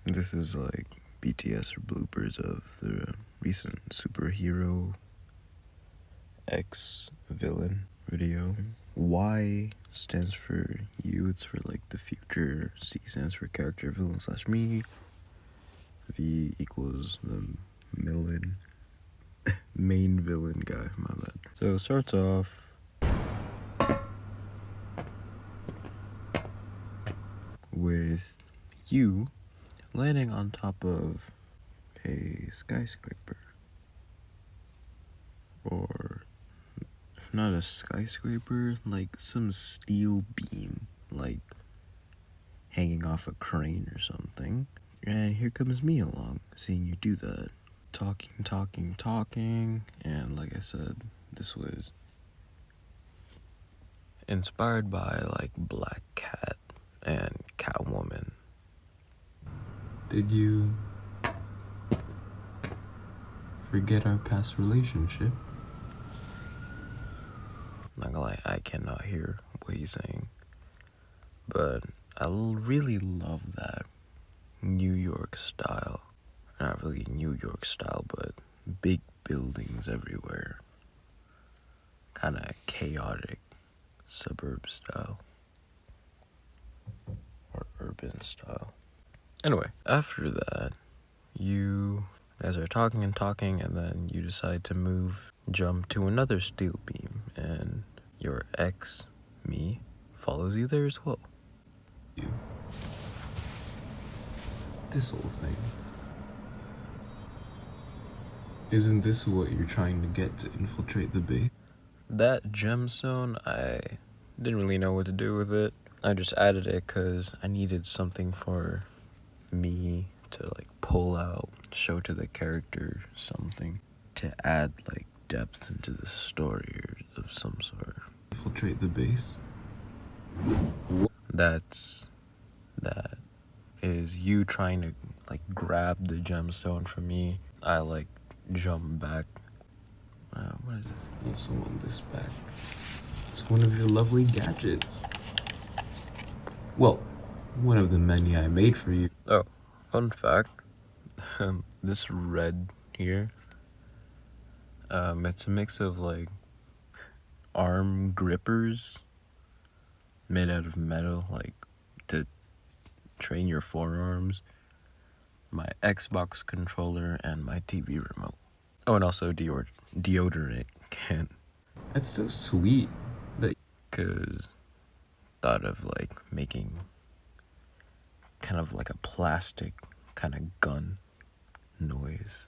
This is like BTS or bloopers of the recent superhero X villain video. Y stands for you, it's for like the future. C stands for character villain / me. V equals the main villain guy, my bad. So it starts off with you landing on top of a skyscraper. Or if not a skyscraper, like some steel beam, like hanging off a crane or something. And here comes me along, seeing you do that. Talking, and like I said, this was inspired by like Black Cat and Catwoman. Did you forget our past relationship? Not gonna lie, I cannot hear what he's saying. But I really love that New York style. Not really New York style, but big buildings everywhere. Kind of chaotic suburb style. Or urban style. Anyway, after that, you guys are talking, and then you decide to jump to another steel beam, and your ex, me, follows you there as well. You. This whole thing. Isn't this what you're trying to get to infiltrate the base? That gemstone, I didn't really know what to do with it. I just added it because I needed something for me to like pull out, show to the character something to add like depth into the story or of some sort. Infiltrate the base? That is you trying to like grab the gemstone from me. I like jump back. What is it? Also on this back. It's one of your lovely gadgets. Well, one of the many I made for you. Oh, fun fact. This red here, it's a mix of like arm grippers made out of metal, like to train your forearms, my Xbox controller, and my TV remote. Oh, and also deodorant can. That's so sweet. Cause thought of like making kind of like a plastic kind of gun noise.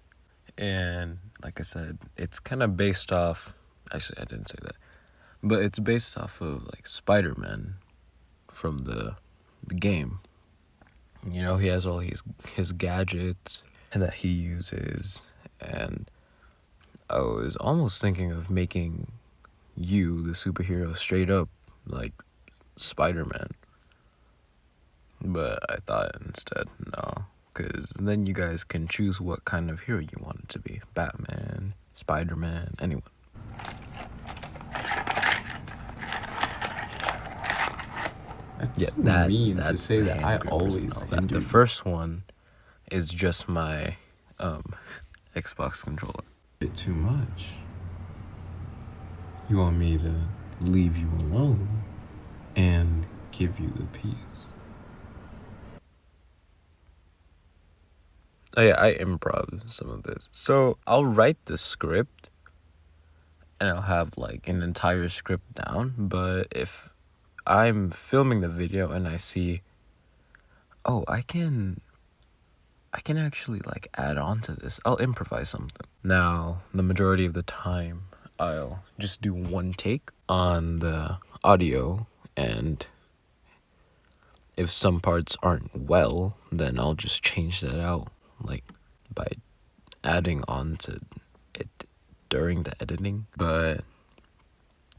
And like I said, it's kind of based off, actually I didn't say that, but it's based off of like Spider-Man from the game. You know, he has all his gadgets that he uses, and I was almost thinking of making you, the superhero, straight up like Spider-Man. But I thought instead, no, because then you guys can choose what kind of hero you want it to be. Batman, Spider-Man, anyone. That's mean to say that I always that. The first one is just my Xbox controller. Bit too much. You want me to leave you alone and give you the peace? Oh yeah, I improv some of this. So I'll write the script and I'll have like an entire script down, but if I'm filming the video and I see, oh, I can actually like add on to this, I'll improvise something. Now, the majority of the time, I'll just do one take on the audio, and if some parts aren't well, then I'll just change that out, like by adding on to it during the editing. But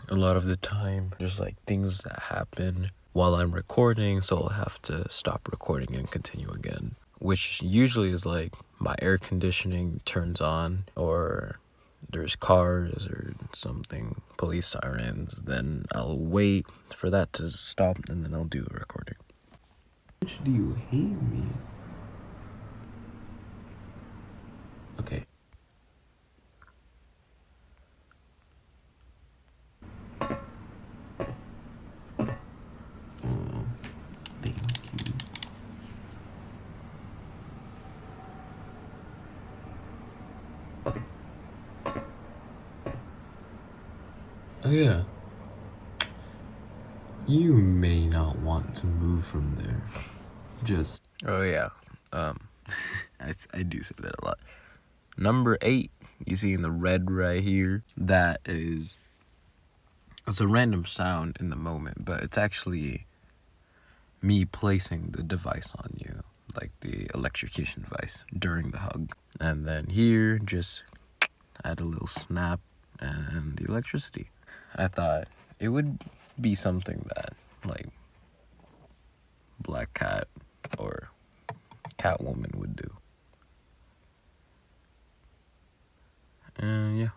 a lot of the time, there's like things that happen while I'm recording, so I'll have to stop recording and continue again, which usually is like my air conditioning turns on, or there's cars or something, police sirens. Then I'll wait for that to stop, and then I'll do a recording. How much do you hate me? Oh yeah. You may not want to move from there. Just Oh yeah. I do say that a lot. Number 8, you see in the red right here, it's a random sound in the moment, but it's actually me placing the device on you, like the electrocution device during the hug. And then here, just add a little snap and the electricity. I thought it would be something that, like, Black Cat or Catwoman would do. And yeah,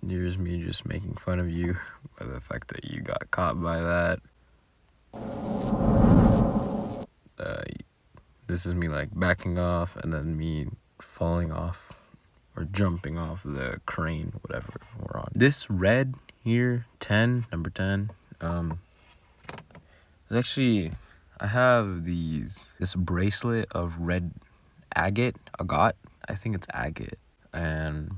here's me just making fun of you by the fact that you got caught by that. This is me like backing off and then me falling off or jumping off the crane, whatever we're on. This red here, 10, number 10, is actually, I have this bracelet of red agate, I think it's agate. And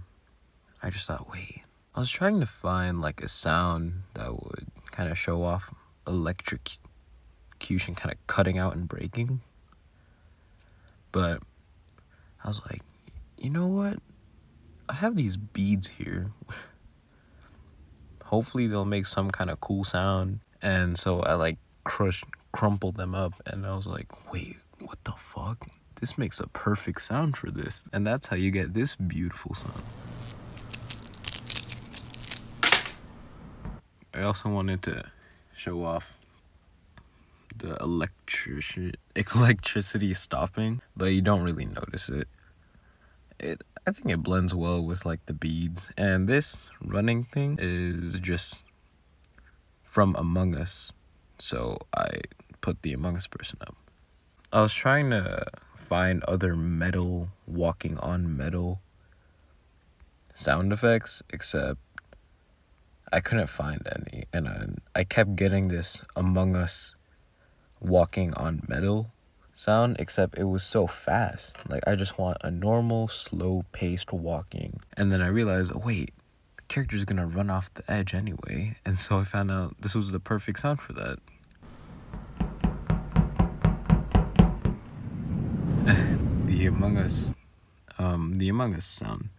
I just thought, wait, I was trying to find like a sound that would kind of show off electrocution kind of cutting out and breaking. But I was like, you know what? I have these beads here. Hopefully they'll make some kind of cool sound. And so I like crumpled them up and I was like, wait, what the fuck? This makes a perfect sound for this. And that's how you get this beautiful sound. I also wanted to show off the electricity stopping, but you don't really notice it. I think it blends well with like the beads. And this running thing is just from Among Us, so I put the Among Us person up. I was trying to find other metal, walking on metal sound effects, except I couldn't find any. And I kept getting this Among Us walking on metal sound, except it was so fast. Like, I just want a normal, slow-paced walking. And then I realized, oh, wait, the character's gonna run off the edge anyway. And so I found out this was the perfect sound for that. the Among Us sound.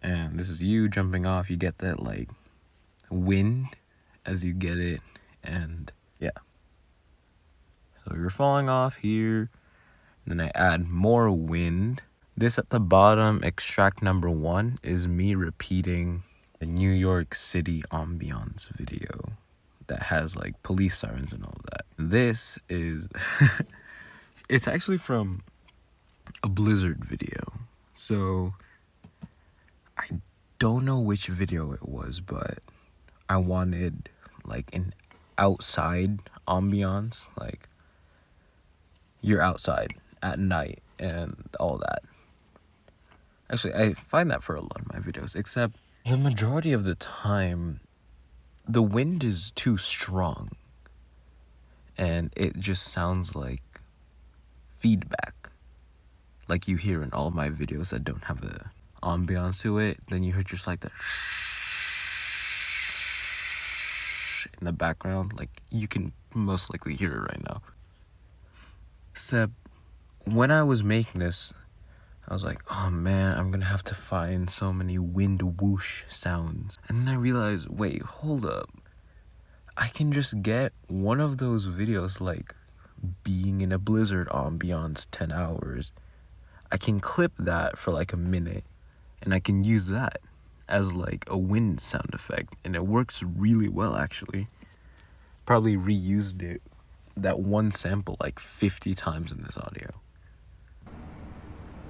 And this is you jumping off. You get that, like, wind as you get it. And yeah. So you're falling off here. Then I add more wind. This at the bottom, extract number 1, is me repeating the New York City ambiance video that has like police sirens and all that. This is, it's actually from a Blizzard video. So I don't know which video it was, but I wanted like an outside ambiance, like you're outside at night and all that. Actually, I find that for a lot of my videos, except the majority of the time, the wind is too strong. And it just sounds like feedback. Like you hear in all of my videos that don't have a ambiance to it. Then you hear just like the in the background. Like you can most likely hear it right now. Except when I was making this, I was like, oh man, I'm gonna have to find so many wind whoosh sounds. And then I realized, wait, hold up. I can just get one of those videos like being in a blizzard ambiance 10 hours. I can clip that for like a minute and I can use that as like a wind sound effect. And it works really well actually. Probably reused it, that one sample, like 50 times in this audio.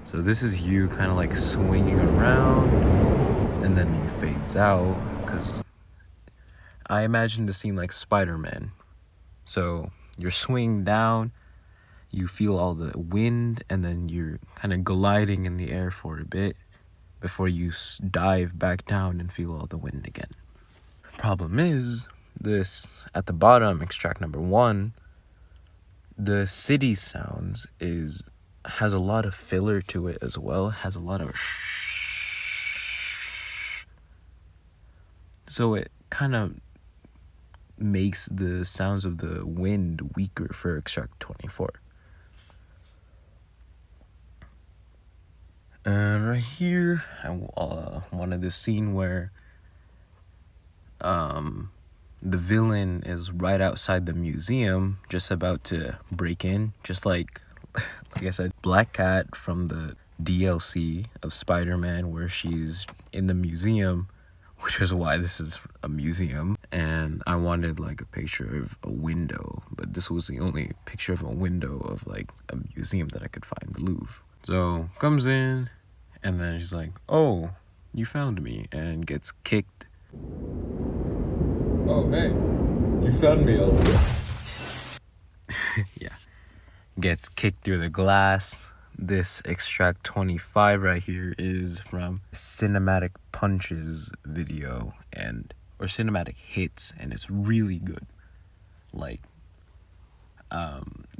So this is you kind of like swinging around and then he fades out because I imagine the scene like Spider-Man. So you're swinging down, you feel all the wind, and then you're kind of gliding in the air for a bit before you dive back down and feel all the wind again. Problem is, this at the bottom, extract number 1, the city sounds has a lot of filler to it as well. Has a lot of so it kind of makes the sounds of the wind weaker for extract 24. And right here, I wanted this scene where the villain is right outside the museum, just about to break in, just like I said, Black Cat from the DLC of Spider-Man, where she's in the museum, which is why this is a museum. And I wanted like a picture of a window, but this was the only picture of a window of like a museum that I could find, the Louvre. So comes in, and then she's like, "Oh, you found me," and gets kicked. Oh, hey, you found me already. Yeah. Gets kicked through the glass. This extract 25 right here is from Cinematic Punches video or Cinematic Hits, and it's really good. Like,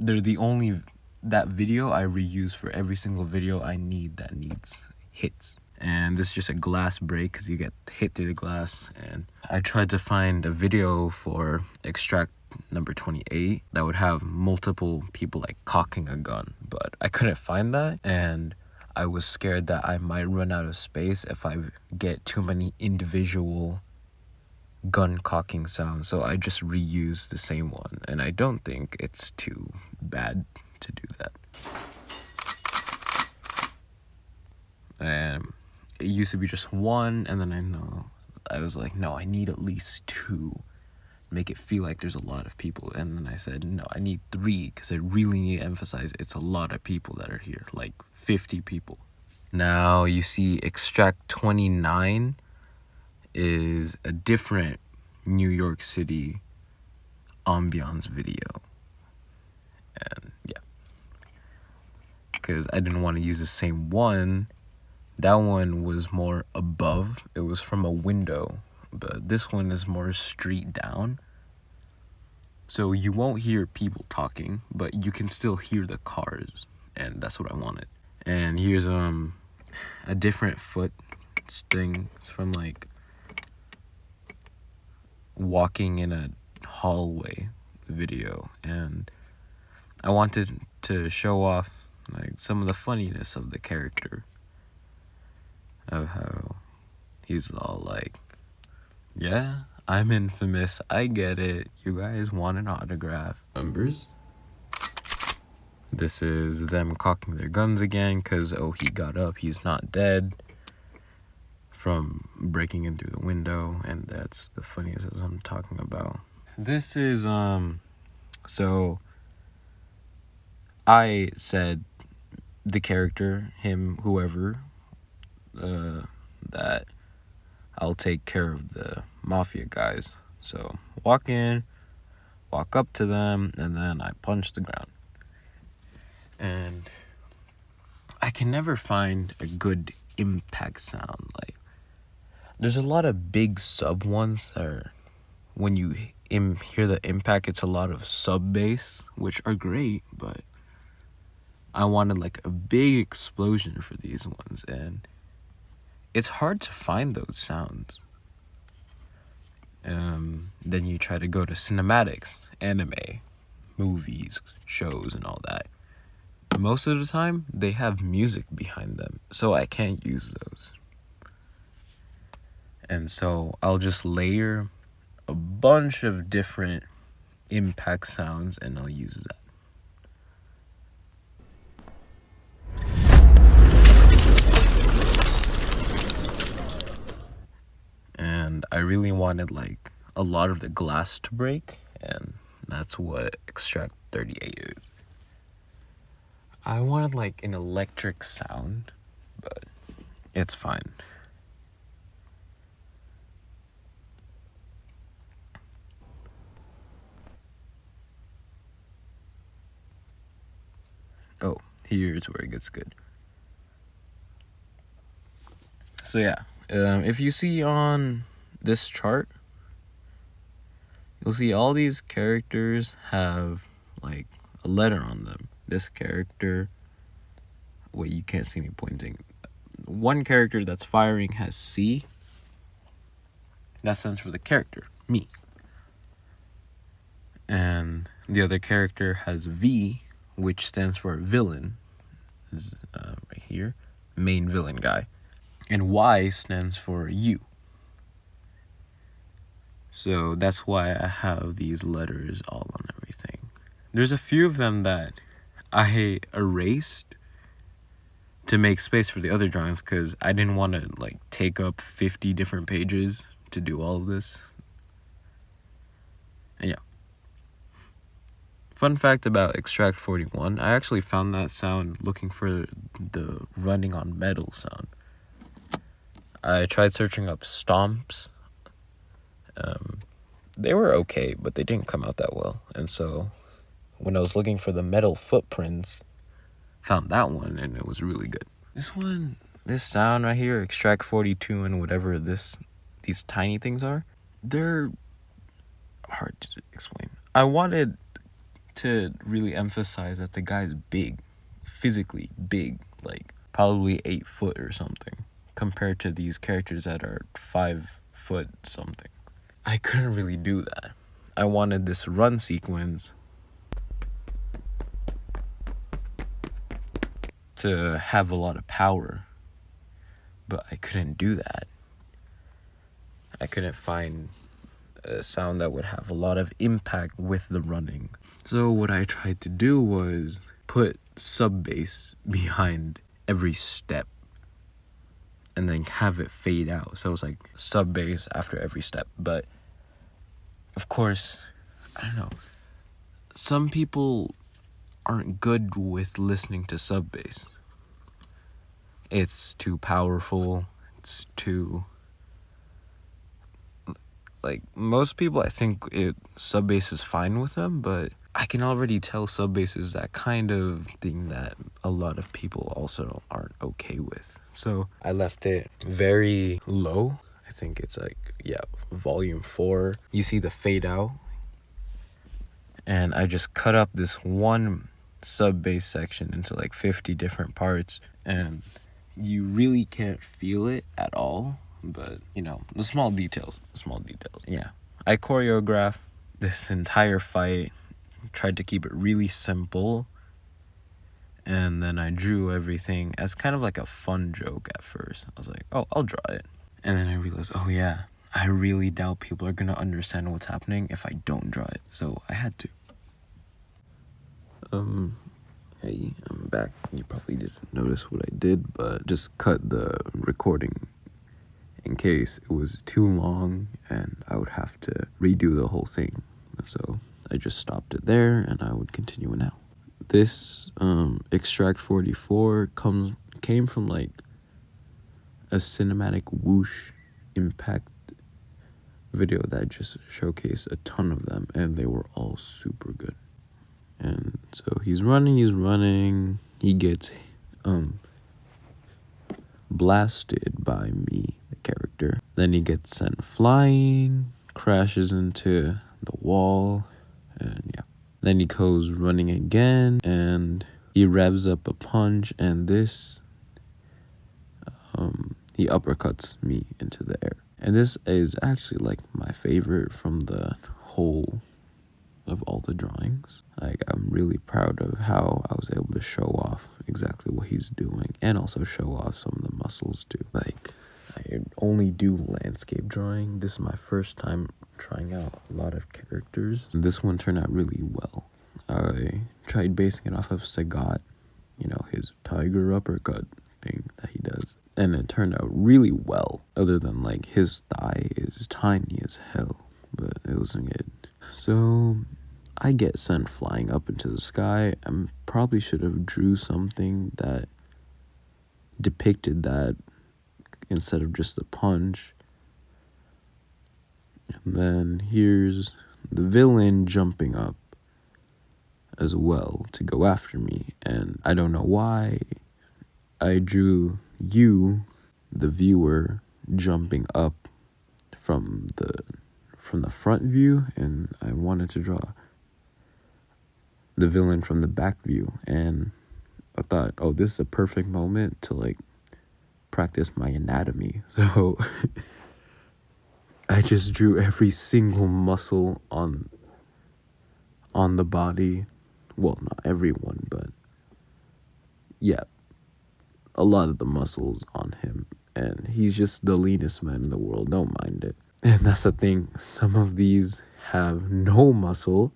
they're the only that video I reuse for every single video I need that needs hits. And this is just a glass break because you get hit through the glass. And I tried to find a video for extract number 28 that would have multiple people like cocking a gun, but I couldn't find that, and I was scared that I might run out of space if I get too many individual gun cocking sounds, so I just reused the same one, and I don't think it's too bad to do that. And it used to be just one, and then I was like, no, I need at least two, make it feel like there's a lot of people. And then I said, no, I need 3, because I really need to emphasize it's a lot of people that are here, like 50 people. Now you see extract 29 is a different New York City ambiance video. And yeah, because I didn't want to use the same one. That one was more above, it was from a window, but this one is more street down. So you won't hear people talking, but you can still hear the cars, and that's what I wanted. And here's a different foot thing. It's from like walking in a hallway video, and I wanted to show off like some of the funniness of the character, of how he's all like, yeah, I'm infamous, I get it, you guys want an autograph. Numbers? This is them cocking their guns again, because oh, he got up, he's not dead from breaking in through the window, and that's the funniest as I'm talking about. This is so I said the character, him, whoever, that I'll take care of the mafia guys. So walk in, walk up to them, and then I punch the ground. And I can never find a good impact sound. Like, there's a lot of big sub ones that are, when you hear the impact, it's a lot of sub bass, which are great, but I wanted like a big explosion for these ones, and it's hard to find those sounds. Then you try to go to cinematics, anime, movies, shows, and all that. Most of the time, they have music behind them, so I can't use those. And so I'll just layer a bunch of different impact sounds, and I'll use that. And I really wanted like a lot of the glass to break, and that's what extract 38 is. I wanted like an electric sound, but it's fine. Oh, here's where it gets good. So yeah, if you see on this chart, you'll see all these characters have like a letter on them. This character, wait, you can't see me pointing. One character that's firing has C. That stands for the character, me. And the other character has V, which stands for villain, is right here, main villain guy. And Y stands for you. So that's why I have these letters all on everything. There's a few of them that I erased to make space for the other drawings because I didn't want to like take up 50 different pages to do all of this. And yeah. Fun fact about Extract 41, I actually found that sound looking for the running on metal sound. I tried searching up stomps. They were okay, but they didn't come out that well. And so when I was looking for the metal footprints, found that one and it was really good. This sound right here, Extract 42 and whatever these tiny things are, they're hard to explain. I wanted to really emphasize that the guy's big, physically big, like probably 8 foot or something, compared to these characters that are 5 foot something. I couldn't really do that. I wanted this run sequence to have a lot of power, but I couldn't do that. I couldn't find a sound that would have a lot of impact with the running. So what I tried to do was put sub bass behind every step and then have it fade out. So it was like sub bass after every step. But of course, I don't know. Some people aren't good with listening to sub bass. It's too powerful. It's too, like, most people, I think sub bass is fine with them, but I can already tell sub bass is that kind of thing that a lot of people also aren't okay with. So I left it very low. I think it's like, volume 4. You see the fade out. And I just cut up this one sub bass section into like 50 different parts. And you really can't feel it at all. But, the small details. Yeah. I choreographed this entire fight. Tried to keep it really simple. And then I drew everything as kind of like a fun joke at first. I was like, oh, I'll draw it. And then I realized, oh yeah, I really doubt people are going to understand what's happening if I don't draw it. So I had to. Hey, I'm back. You probably didn't notice what I did, but just cut the recording in case it was too long and I would have to redo the whole thing. So I just stopped it there and I would continue it now. This Extract 44 came from like a cinematic whoosh impact video that just showcased a ton of them and they were all super good. And so he's running, he gets blasted by me, the character. Then he gets sent flying, crashes into the wall, and yeah. Then he goes running again, and he revs up a punch, and this, he uppercuts me into the air. And this is actually like my favorite from the whole of all the drawings. Like, I'm really proud of how I was able to show off exactly what he's doing and also show off some of the muscles too. Like, I only do landscape drawing. This is my first time trying out a lot of characters. This one turned out really well. I tried basing it off of Sagat, his tiger uppercut thing that he does. And it turned out really well, other than like his thigh is tiny as hell, but it wasn't good. So I get sent flying up into the sky. I probably should have drew something that depicted that instead of just the punch. And then here's the villain jumping up as well to go after me. And I don't know why I drew you, the viewer, jumping up from the front view, and I wanted to draw the villain from the back view. And I thought, oh, this is a perfect moment to like practice my anatomy. So I just drew every single muscle on the body. Well, not everyone, but yeah, a lot of the muscles on him. And he's just the leanest man in the world. Don't mind it. And that's the thing. Some of these have no muscle,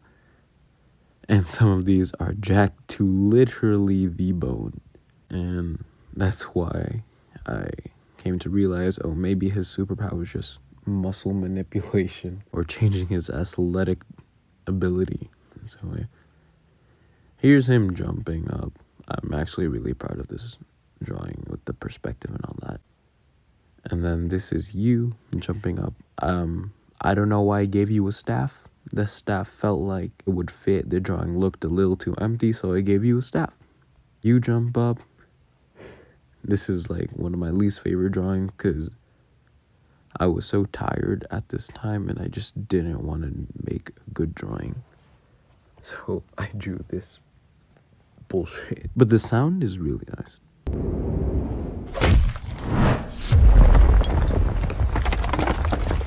and some of these are jacked to literally the bone. And that's why I came to realize, oh, maybe his superpower is just muscle manipulation or changing his athletic ability. So here's him jumping up. I'm actually really proud of this drawing with the perspective and all that. And then this is you jumping up. I don't know why I gave you a staff. The staff felt like it would fit. The drawing looked a little too empty, so I gave you a staff. You jump up. This is like one of my least favorite drawings because I was so tired at this time and I just didn't want to make a good drawing. So I drew this bullshit. But the sound is really nice.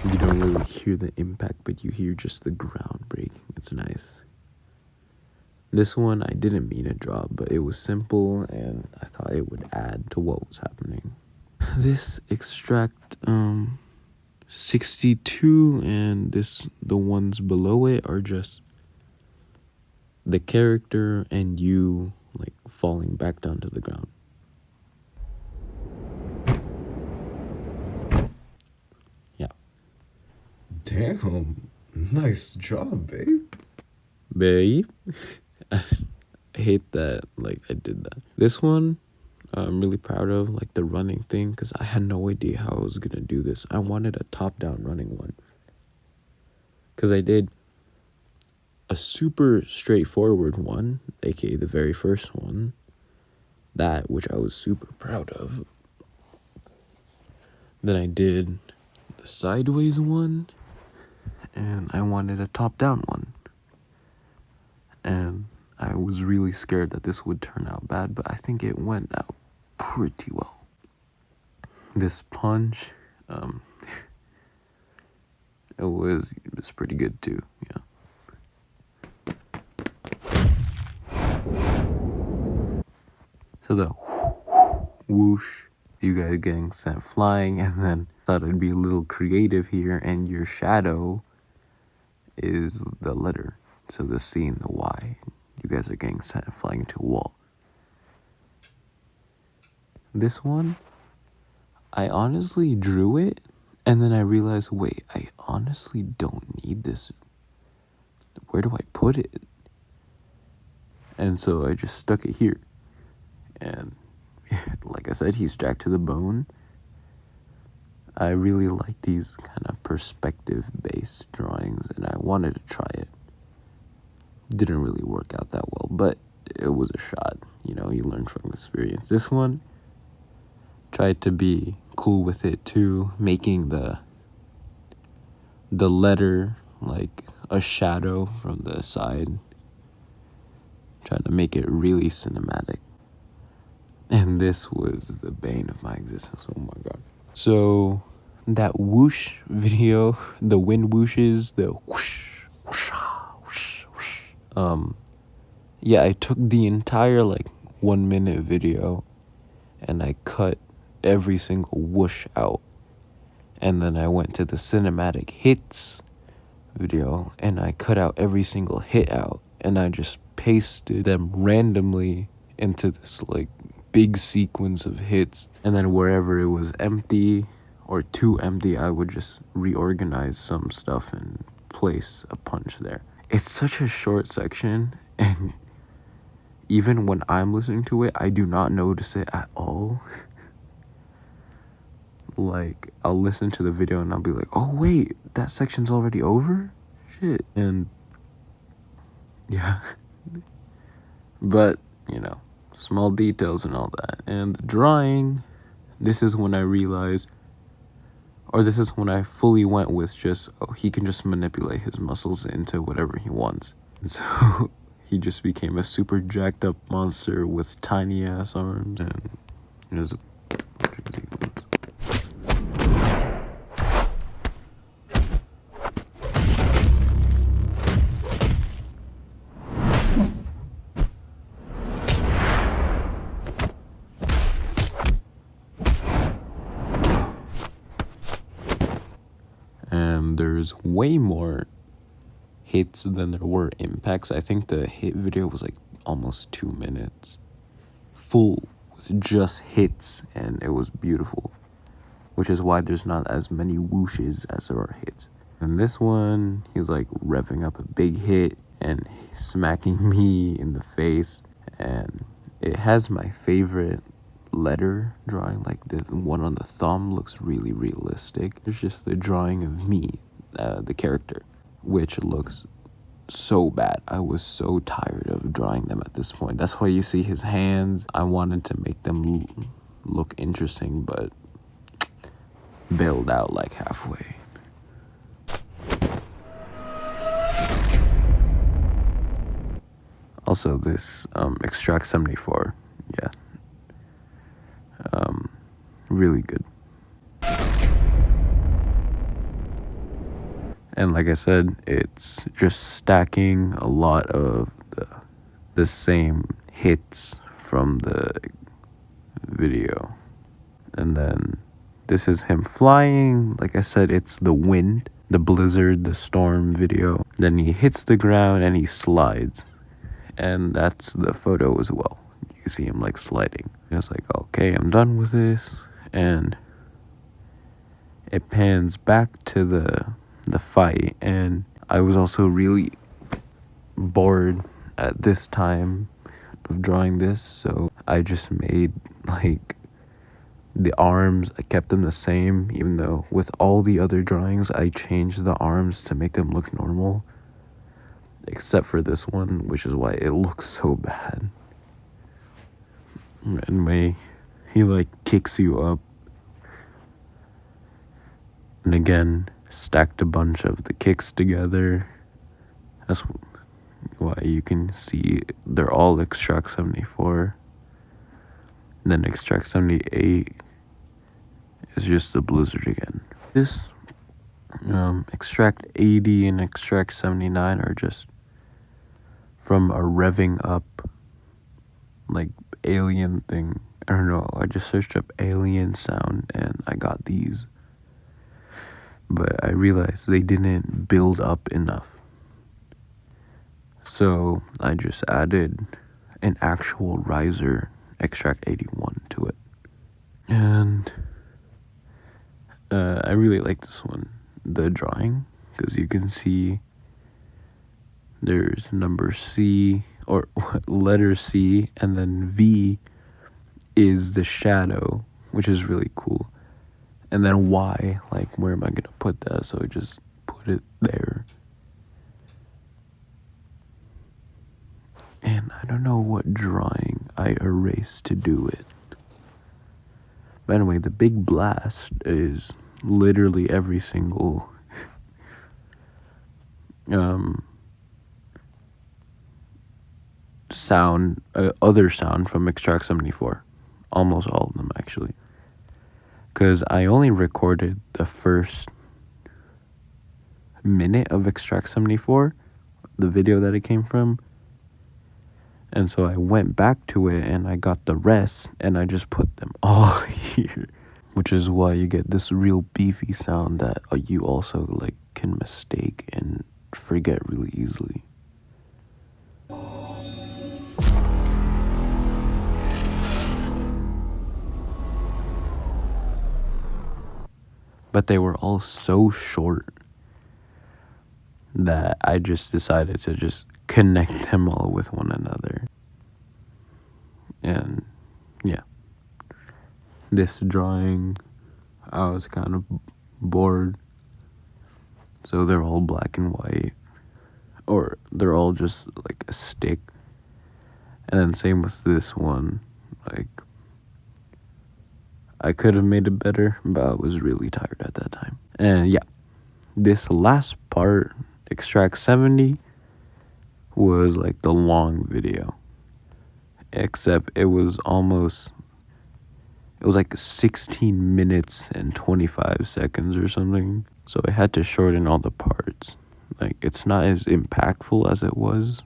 You don't really hear the impact, but you hear just the ground breaking. It's nice. This one I didn't mean to draw, but it was simple and I thought it would add to what was happening. This extract 62 and the ones below it are just the character and you like falling back down to the ground. Yeah. Damn, nice job, babe. Babe. I hate that like I did that. This one I'm really proud of, like the running thing, because I had no idea how I was gonna do this. I wanted a top-down running one because I did a super straightforward one, aka the very first one, that which I was super proud of. Then I did the sideways one, and I wanted a top-down one. And I was really scared that this would turn out bad, but I think it went out pretty well. This punch, it was pretty good too, yeah. So the whoosh, you guys getting sent flying, and then thought I'd be a little creative here, and your shadow is the letter. So the C and the Y, you guys are getting sent flying into a wall. This one, I honestly drew it, and then I realized, wait, I honestly don't need this. Where do I put it? And so I just stuck it here. And like I said, he's jacked to the bone. I really like these kind of perspective-based drawings, and I wanted to try it. Didn't really work out that well, but it was a shot. You know, you learn from experience. This one, tried to be cool with it too, making the letter like a shadow from the side. Trying to make it really cinematic. And this was the bane of my existence. Oh my god. So that whoosh video, the wind whooshes, the whoosh, whoosh, whoosh, whoosh. Yeah, I took the entire like 1 minute video and I cut every single whoosh out. And then I went to the cinematic hits video and I cut out every single hit out, and I just pasted them randomly into this like big sequence of hits, and then wherever it was empty or too empty, I would just reorganize some stuff and place a punch there. It's such a short section, and even when I'm listening to it, I do not notice it at all. Like, I'll listen to the video and I'll be like, oh wait, that section's already over? Shit. And yeah. But, you know, small details and all that. And the drawing, this is when I realized, or this is when I fully went with just, oh, he can just manipulate his muscles into whatever he wants. And so he just became a super jacked up monster with tiny ass arms, and it was a there's way more hits than there were impacts. I think the hit video was like almost 2 minutes full with just hits, and it was beautiful, which is why there's not as many whooshes as there are hits. And this one, he's like revving up a big hit and smacking me in the face, and it has my favorite letter drawing. Like the one on the thumb looks really realistic. There's just the drawing of me, the character, which looks so bad. I was so tired of drawing them at this point. That's why you see his hands. I wanted to make them look interesting, but bailed out like halfway. Also, this Extract 74, yeah, really good. And like I said, it's just stacking a lot of the same hits from the video. And then this is him flying. Like I said, it's the wind, the blizzard, the storm video. Then he hits the ground and he slides. And that's the photo as well. You see him like sliding. I was like, okay, I'm done with this. And it pans back to the fight, and I was also really bored at this time of drawing this, so I just made like the arms, I kept them the same, even though with all the other drawings I changed the arms to make them look normal, except for this one, which is why it looks so bad. Anyway, he like kicks you up, and again stacked a bunch of the kicks together. That's why you can see they're all Extract 74. And then Extract 78 is just the blizzard again. This Extract 80 and Extract 79 are just from a revving up like alien thing. I don't know, I just searched up alien sound and I got these. But I realized they didn't build up enough. So I just added an actual riser, Extract 81, to it. And I really like this one, the drawing, because you can see there's number C, or letter C, and then V is the shadow, which is really cool. And then Y, like, where am I going to put that? So I just put it there. And I don't know what drawing I erased to do it. But anyway, the big blast is literally every single sound, other sound from Extract 74. Almost all of them, actually. Because I only recorded the first minute of Extract 74, the video that it came from. And so I went back to it and I got the rest and I just put them all here. Which is why you get this real beefy sound that you also like can mistake and forget really easily. But they were all so short that I just decided to just connect them all with one another. And yeah, this drawing, I was kind of bored, so they're all black and white, or they're all just like a stick. And then same with this one, like I could have made it better, but I was really tired at that time. And yeah, this last part, Extract 70, was like the long video. Except it was like 16 minutes and 25 seconds or something. So I had to shorten all the parts. Like, it's not as impactful as it was,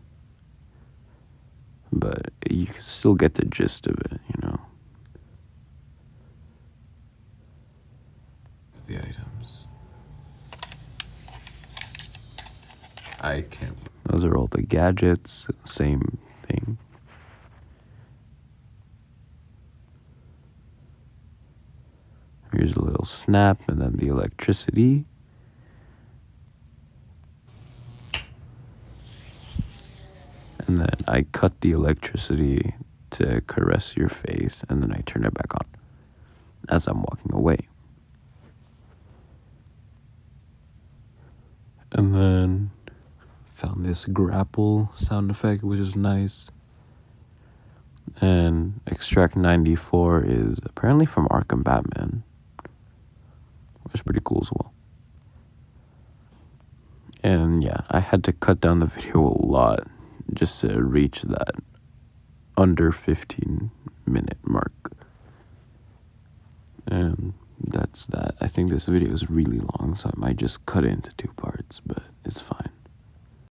but you can still get the gist of it, you know. The items. gadgets, same thing. Here's a little snap and then the electricity. And then I cut the electricity to caress your face, and then I turn it back on as I'm walking away. And then found this grapple sound effect, which is nice. And Extract 94 is apparently from Arkham Batman, which is pretty cool as well. And yeah, I had to cut down the video a lot just to reach that under 15-minute mark. And that's that. I think this video is really long, so I might just cut it into 2 parts, but it's fine.